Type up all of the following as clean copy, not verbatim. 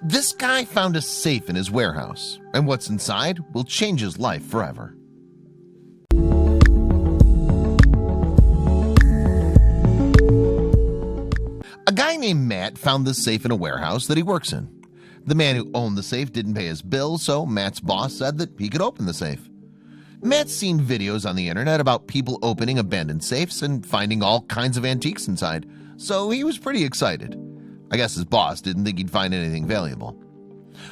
This guy found a safe in his warehouse, and what's inside will change his life forever. A guy named Matt found this safe in a warehouse that he works in. The man who owned the safe didn't pay his bill, so Matt's boss said that he could open the safe. Matt's seen videos on the internet about people opening abandoned safes and finding all kinds of antiques inside, so he was pretty excited. I guess his boss didn't think he'd find anything valuable.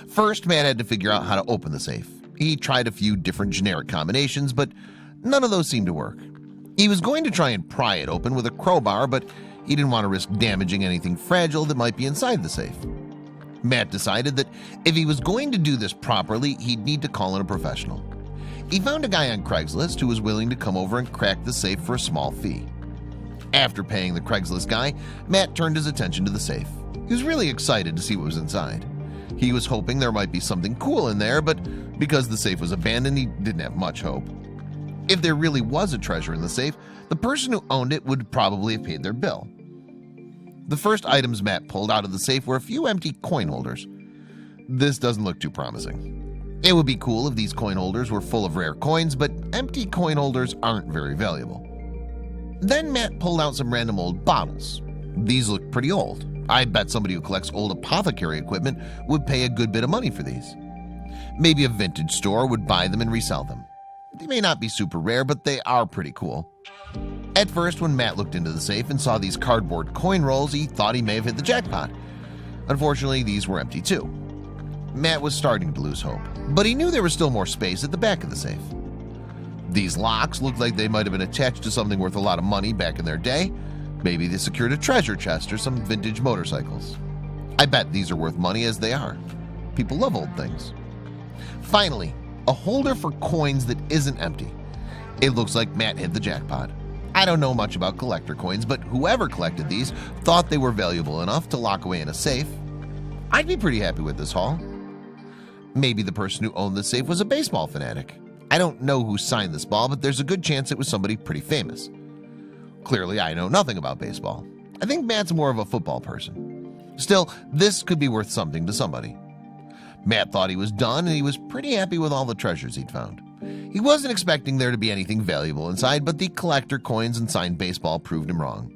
First, Matt had to figure out how to open the safe. He tried a few different generic combinations, but none of those seemed to work. He was going to try and pry it open with a crowbar, but he didn't want to risk damaging anything fragile that might be inside the safe. Matt decided that if he was going to do this properly, he'd need to call in a professional. He found a guy on Craigslist who was willing to come over and crack the safe for a small fee. After paying the Craigslist guy, Matt turned his attention to the safe. He was really excited to see what was inside. He was hoping there might be something cool in there, but because the safe was abandoned, he didn't have much hope. If there really was a treasure in the safe, the person who owned it would probably have paid their bill. The first items Matt pulled out of the safe were a few empty coin holders. This doesn't look too promising. It would be cool if these coin holders were full of rare coins, but empty coin holders aren't very valuable. Then Matt pulled out some random old bottles. These look pretty old. I bet somebody who collects old apothecary equipment would pay a good bit of money for these. Maybe a vintage store would buy them and resell them. They may not be super rare, but they are pretty cool. At first, when Matt looked into the safe and saw these cardboard coin rolls, he thought he may have hit the jackpot. Unfortunately, these were empty too. Matt was starting to lose hope, but he knew there was still more space at the back of the safe. These locks looked like they might have been attached to something worth a lot of money back in their day. Maybe they secured a treasure chest or some vintage motorcycles. I bet these are worth money as they are. People love old things. Finally, a holder for coins that isn't empty. It looks like Matt hit the jackpot. I don't know much about collector coins, but whoever collected these thought they were valuable enough to lock away in a safe. I'd be pretty happy with this haul. Maybe the person who owned the safe was a baseball fanatic. I don't know who signed this ball, but there's a good chance it was somebody pretty famous. Clearly, I know nothing about baseball. I think Matt's more of a football person. Still, this could be worth something to somebody. Matt thought he was done, and he was pretty happy with all the treasures he'd found. He wasn't expecting there to be anything valuable inside, but the collector coins and signed baseball proved him wrong.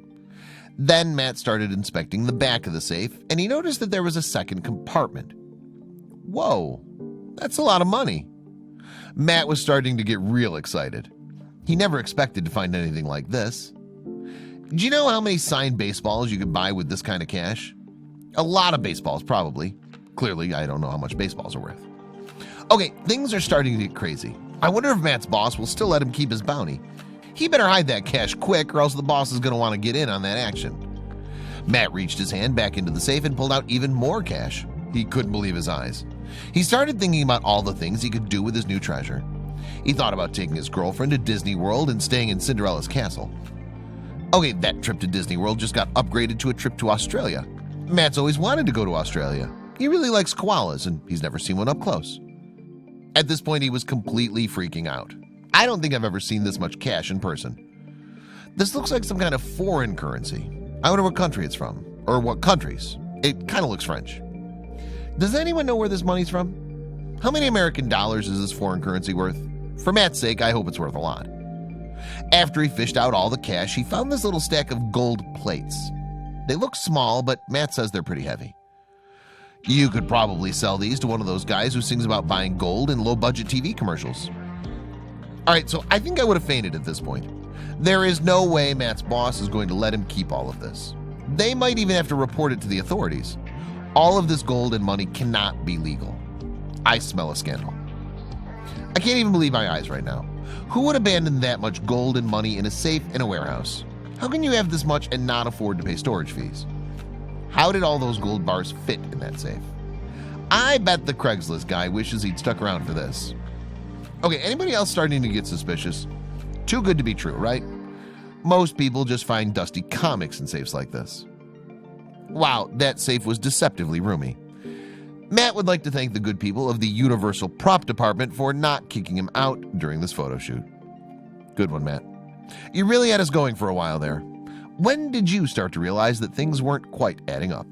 Then Matt started inspecting the back of the safe, and he noticed that there was a second compartment. Whoa, that's a lot of money. Matt was starting to get real excited. He never expected to find anything like this. Do you know how many signed baseballs you could buy with this kind of cash? A lot of baseballs, probably. Clearly, I don't know how much baseballs are worth. Okay, things are starting to get crazy. I wonder if Matt's boss will still let him keep his bounty. He better hide that cash quick, or else the boss is going to want to get in on that action. Matt reached his hand back into the safe and pulled out even more cash. He couldn't believe his eyes. He started thinking about all the things he could do with his new treasure. He thought about taking his girlfriend to Disney World and staying in Cinderella's castle. Okay, that trip to Disney World just got upgraded to a trip to Australia. Matt's always wanted to go to Australia. He really likes koalas, and he's never seen one up close. At this point, he was completely freaking out. I don't think I've ever seen this much cash in person. This looks like some kind of foreign currency. I wonder what country it's from, or what countries. It kind of looks French. Does anyone know where this money's from? How many American dollars is this foreign currency worth? For Matt's sake, I hope it's worth a lot. After he fished out all the cash, he found this little stack of gold plates. They look small, but Matt says they're pretty heavy. You could probably sell these to one of those guys who sings about buying gold in low-budget TV commercials. All right, so I think I would have fainted at this point. There is no way Matt's boss is going to let him keep all of this. They might even have to report it to the authorities. All of this gold and money cannot be legal. I smell a scandal. I can't even believe my eyes right now. Who would abandon that much gold and money in a safe in a warehouse? How can you have this much and not afford to pay storage fees? How did all those gold bars fit in that safe? I bet the Craigslist guy wishes he'd stuck around for this. Okay, anybody else starting to get suspicious? Too good to be true, right? Most people just find dusty comics in safes like this. Wow, that safe was deceptively roomy. Matt would like to thank the good people of the Universal Prop Department for not kicking him out during this photo shoot. Good one, Matt. You really had us going for a while there. When did you start to realize that things weren't quite adding up?